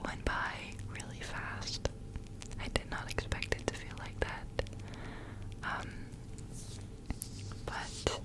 went by really fast. I did not expect it to feel like that. But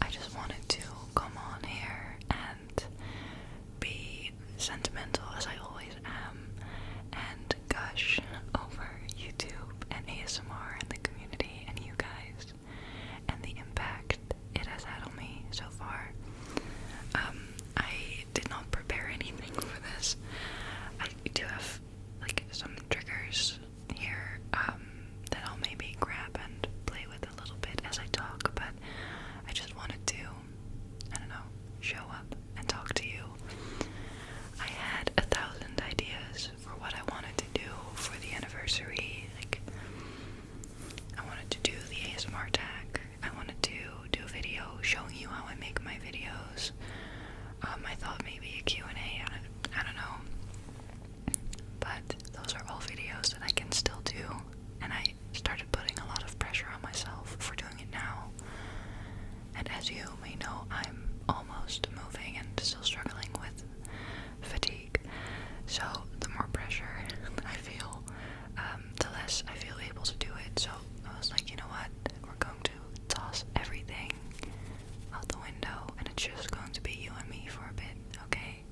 I just wanted to come on here and be sentimental, as I always am, and gush over YouTube and ASMR and the community and you guys and the impact it has had on me so far. I did not prepare anything for this. I do have like some triggers here that I'll maybe grab and play with a little bit as I talk, but I just wanted to, I don't know, show up and talk to you. I had 1,000 ideas for what I wanted to do for the anniversary. Like, I wanted to do the ASMR tag. I wanted to do a video showing you how I make my videos. I thought maybe a Q&A, I don't know. But those are all videos that I can still do, and I started putting a lot of pressure on myself for doing it now. And as you may know, I'm almost moving and still struggling with fatigue. So the more pressure I feel, the less I feel able to do it. So I was like, you know what? We're going to toss everything out the window, and it's just going to be you and me for a bit, okay?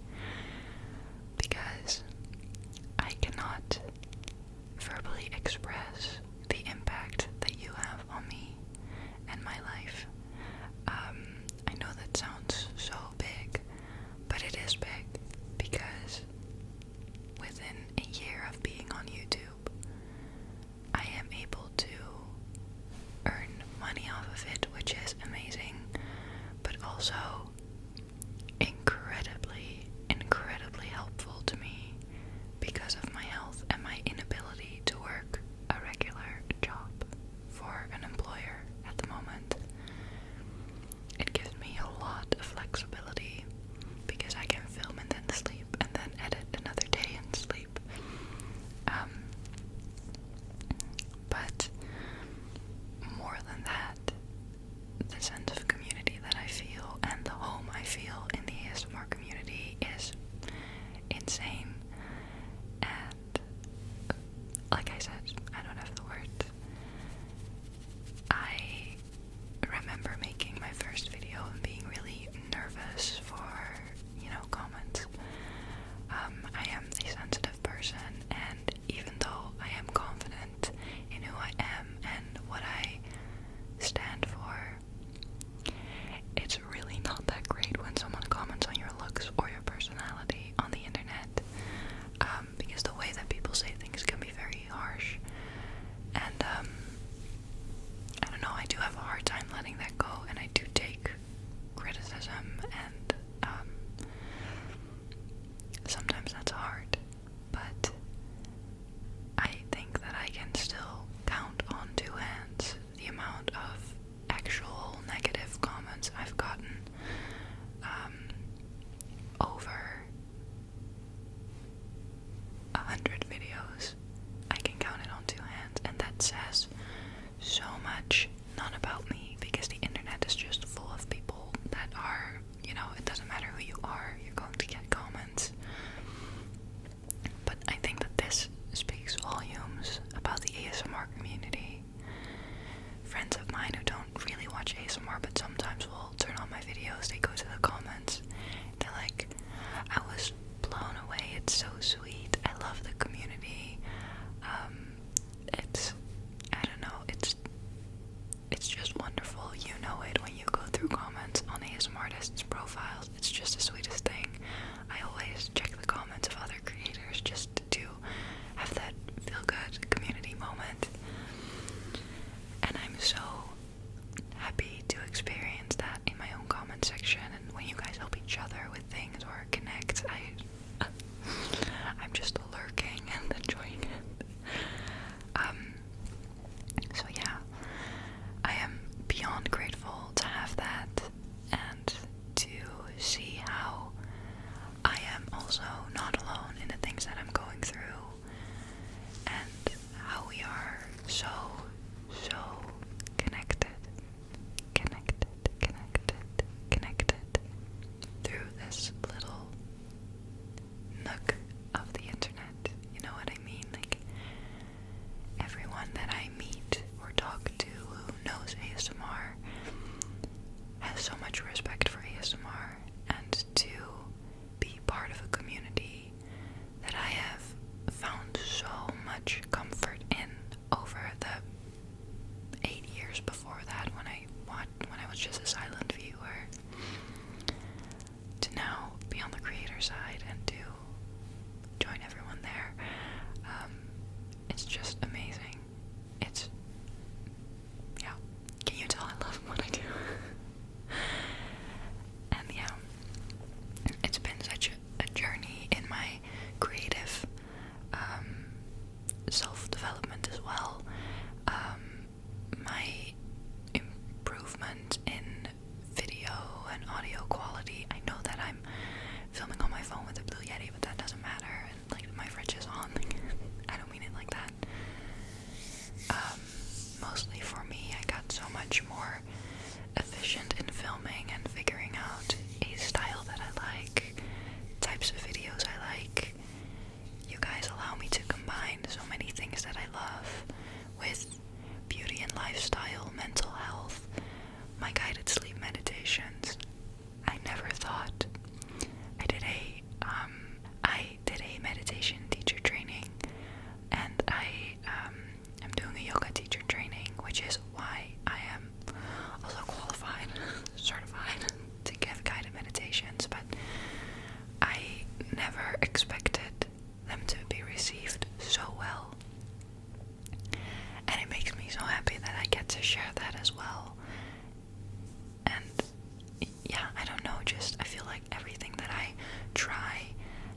Because I cannot verbally express the impact that you have on me and my life. I know that sounds so big, but it is big, because within a year of being on YouTube, I am able to earn money off of it, which is amazing, but also incredibly helpful to me because of my health and my inability to work a regular job for an employer at the moment. It gives me a lot of flexibility because I can film and then sleep and then edit another day and sleep. But more than that, the sense of community that I feel and the home I feel in the ASMR community is insane. And like I said, I don't have the words. I remember making my first video and being really nervous for, comments. I am a sensitive person, and even though I am confident in who I am and what I stand for, it's really not that great when someone comments on your looks or your personality on the internet, because the way that people say things can be very harsh, and I don't know, I do have a hard time letting that go, and I do take criticism, and sometimes that's hard, but I think that I can still count on two hands the amount of actual negative comments I've gotten over 100 videos. I can count it on two hands, and that says so much, not about me, because the internet is just full of people that are, it doesn't matter who you are, you're going to get comments. But I think that this speaks volumes about the ASMR community. Friends of mine who don't really watch ASMR but sometimes will turn on my videos, they go to the comments, they're like, I was blown away, it's so sweet, I love the community. I don't know, it's just wonderful. You know it when you go through comments on ASMR artists' profiles. It's just the sweetest thing. I always check the comments of other creators just to have that feel-good community moment. And I'm so happy to experience that in my own comment section, and when you guys help each other with things or connect, I'm just lurking and enjoying it. So yeah, I am beyond grateful to have that, and to see how I am also not alone in the things that I'm going through, and how we are so connected through this little nook of the internet. it's just amazing. It's, yeah, can you tell I love what I do? And yeah, it's been such a journey in my creative self-development as well. My improvement in video and audio quality. I know that I'm filming on my phone with a Blue Yeti, but that doesn't matter. And like my fridge is on. I don't mean it like that. Mostly for me, I got so much more efficient in filming and figuring out a style that I like, types of videos I like. You guys allow me to combine so many things that I love with beauty and lifestyle, mental health, my guided sleep meditations. I never thought I did a meditation teacher training, and I am doing a yoga teacher training, which is why I am also qualified, certified to give guided meditations, but I never expected them to be received so well. And it makes me so happy that I get to share that as well. And yeah, I don't know, just I feel like everything that I try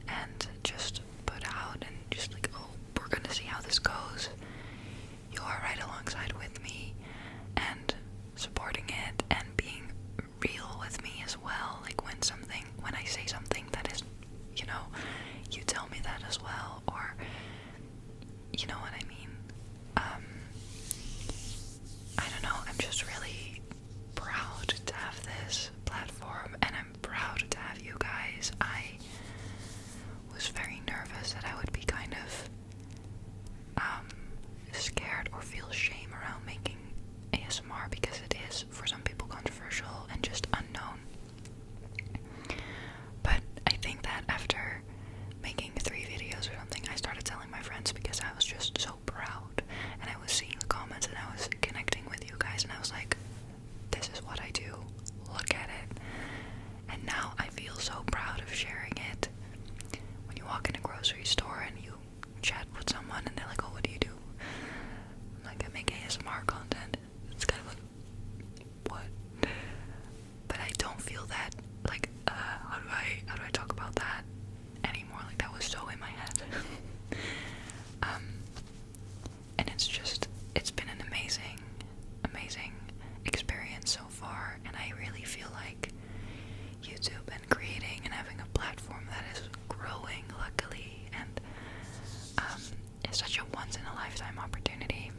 and just put out and just like, oh, we're gonna see how this goes, you are right alongside with me and supporting it and being real with me as well. Like when I say something that is, you know, you tell me that as well, or you know what I mean. I don't know, I'm just really proud to have this platform, and I'm proud to have you guys. I was very nervous that I would be kind of scared or feel shame around making ASMR, because it is for some people controversial and just unknown. But I think that after making 3 videos or something, I started telling my friends, because I was just so proud, and I was seeing the comments and I was connecting with you guys, and I was like, this is what I do, look at it. And now I feel so proud of sharing it. When you walk in a grocery store and you chat with someone and they're like, oh, what do you do? I'm like, I make ASMR content. It's kind of like, what? But I don't feel that, like, how do I talk about that anymore? Like, that was so in my head. And it's been an amazing experience so far, and I really feel like YouTube and creating and having a platform that is growing, luckily, and is such a once-in-a-lifetime opportunity.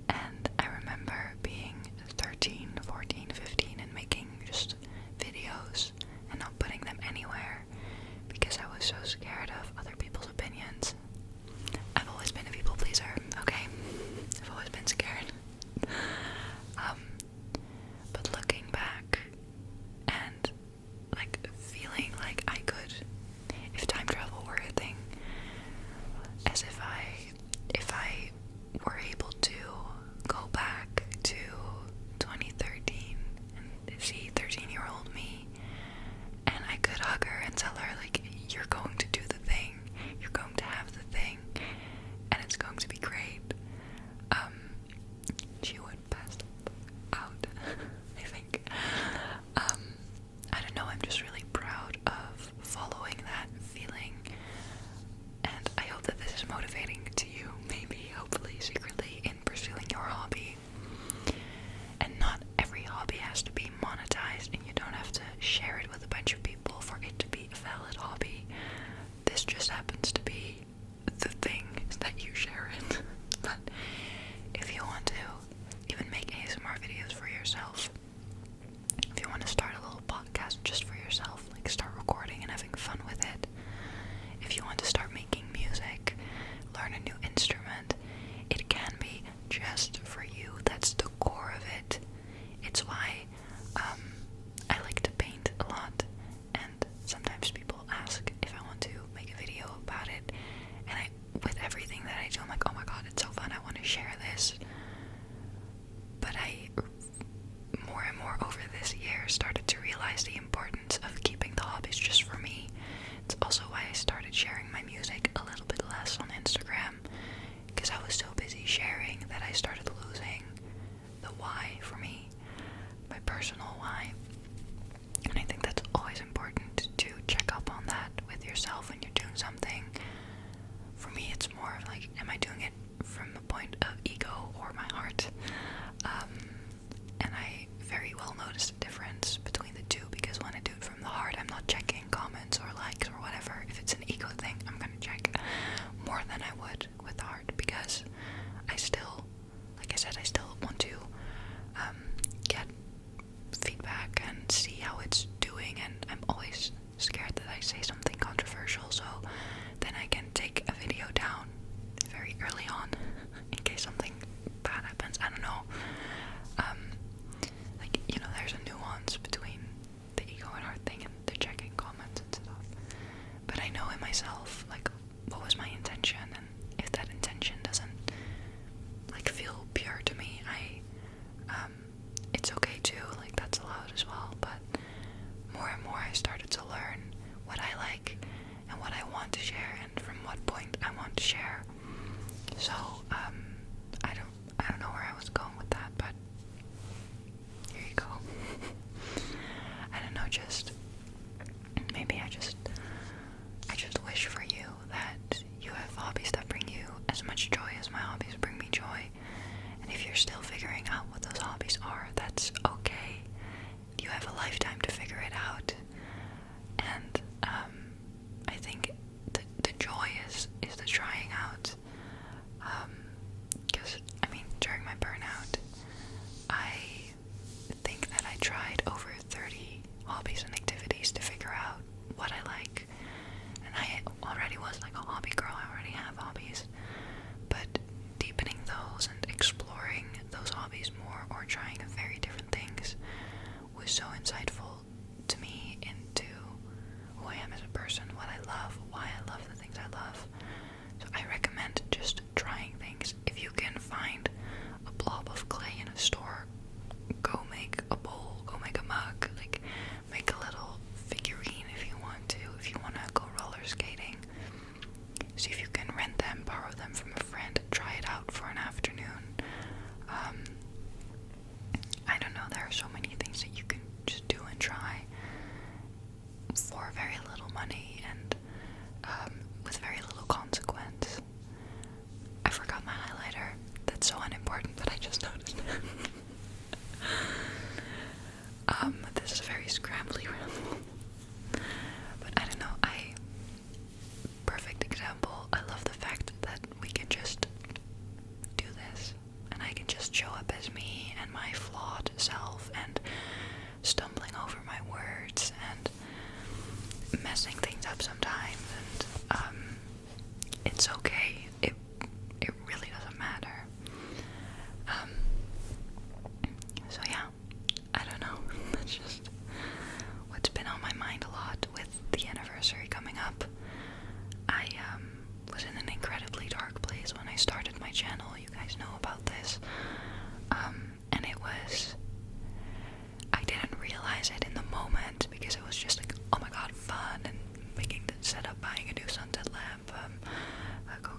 And I remember being 13, 14, 15 and making just videos and not putting them anywhere because I was so scared of other people's opinions. I've always been a people pleaser, okay? I've always been scared. But looking back and like feeling like I could, if time travel were a thing, as if I more of like, am I doing it from a point of ego or my heart? And I very well noticed the difference between the two, because when I do it from the heart, I'm not checking comments or likes or whatever. If it's an ego thing, I'm gonna check more than I would with the heart, because I still, like I said, I still want to get feedback and see how it's doing, and I'm always scared that I say something controversial, so then I can take a video down very early on in case something bad happens. I don't know. Like, you know, there's a nuance between the ego and heart thing and the checking comments and stuff. But I know in myself, like, what was my intention, and if that intention doesn't, like, feel pure to me, it's okay too, like, that's allowed as well. But more and more I started to learn what I like and what I want to share, and from what point I want to share. So, I don't know where I was going with that, but here you go. I don't know, just maybe I just wish for you that you have hobbies that bring you as much joy as my hobbies bring me joy. And if you're still figuring out what those hobbies are, that's okay. You have a lifetime to figure it out. And I think the joy is the trying out. Because, I mean, during my burnout, I think that I tried over 30 hobbies and activities to figure out what I like. And I already was like a hobby girl, I already have hobbies. But deepening those and exploring those hobbies more, or trying very different things, was so insightful to me into who I am as a person, what I love, why I love the things I love. So I recommend just trying things. If you can find a blob of clay in a store, go make a bowl, go make a mug, like, make a little figurine if you want to. If you want to go roller skating, see if you can rent them, borrow them from a friend, try it out for an afternoon. I don't know, there are so many things that you can just do and try for very little money and with very little consequence. I forgot my highlighter. That's so unimportant, but I just noticed. This is a very scrambly ramble. But I don't know, perfect example. I love the fact that we can just do this, and I can just show up as me and my flawed self, and stumbling over my words and messing things up sometimes, and it's okay. It really doesn't matter. So yeah, I don't know. That's just what's been on my mind a lot with the anniversary coming up. I was in an incredibly dark place when I started my channel. You guys know about this. And it was, I didn't realize it in the moment, because it was just like, oh my god, fun, and making the setup, buying a new sunset lamp, going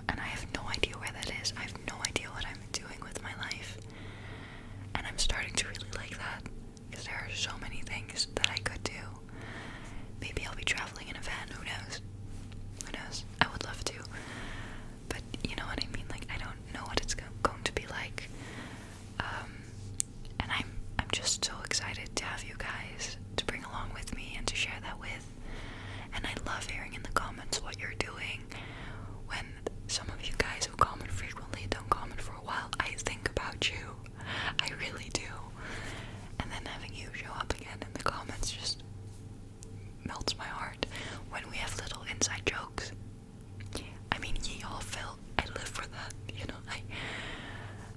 and I have no idea where that is. I have no idea what I'm doing with my life. And I'm starting to really like that, because there are so many things that I could do. Maybe I'll be traveling in a van, who knows? Who knows? I would love to. But you know what I mean? Like, I don't know what it's going to be like. And I'm just so excited to have you guys to bring along with me and to share that with. And I love hearing in the comments what you're doing. When some of you guys who comment frequently don't comment for a while, I think about you. I really do. And then having you show up again in the comments just melts my heart. When we have little inside jokes, I mean, ye all feel I live for that, you know.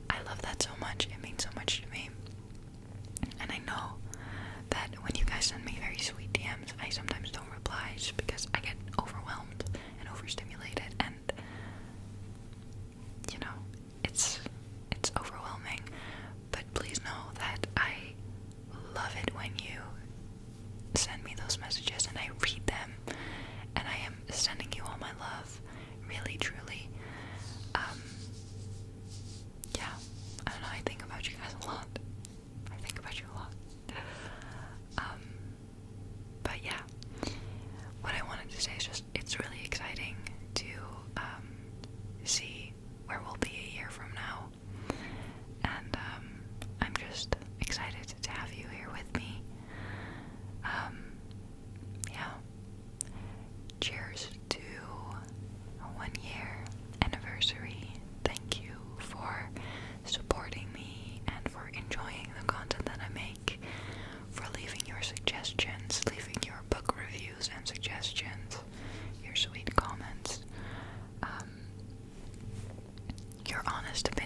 I love that so much. It means so much to me. And I know that when you guys send me very sweet DMs, I sometimes don't reply just because I get overwhelmed and overstimulated, and you know, it's overwhelming. But please know that I love it when you send me those messages and I read them, and I am sending you all my love, really, truly. Yeah, I don't know, I think about you guys a lot. I think about you a lot. But yeah, what I wanted to say is just, it's really exciting to see where we'll be a year from now. And I'm just excited to have you here with me. Yeah. Cheers to a 1-year anniversary. Thank you for supporting me and for enjoying the content that I make, for leaving your suggestions, leaving your book reviews and suggestions, your sweet comments, your honest opinions.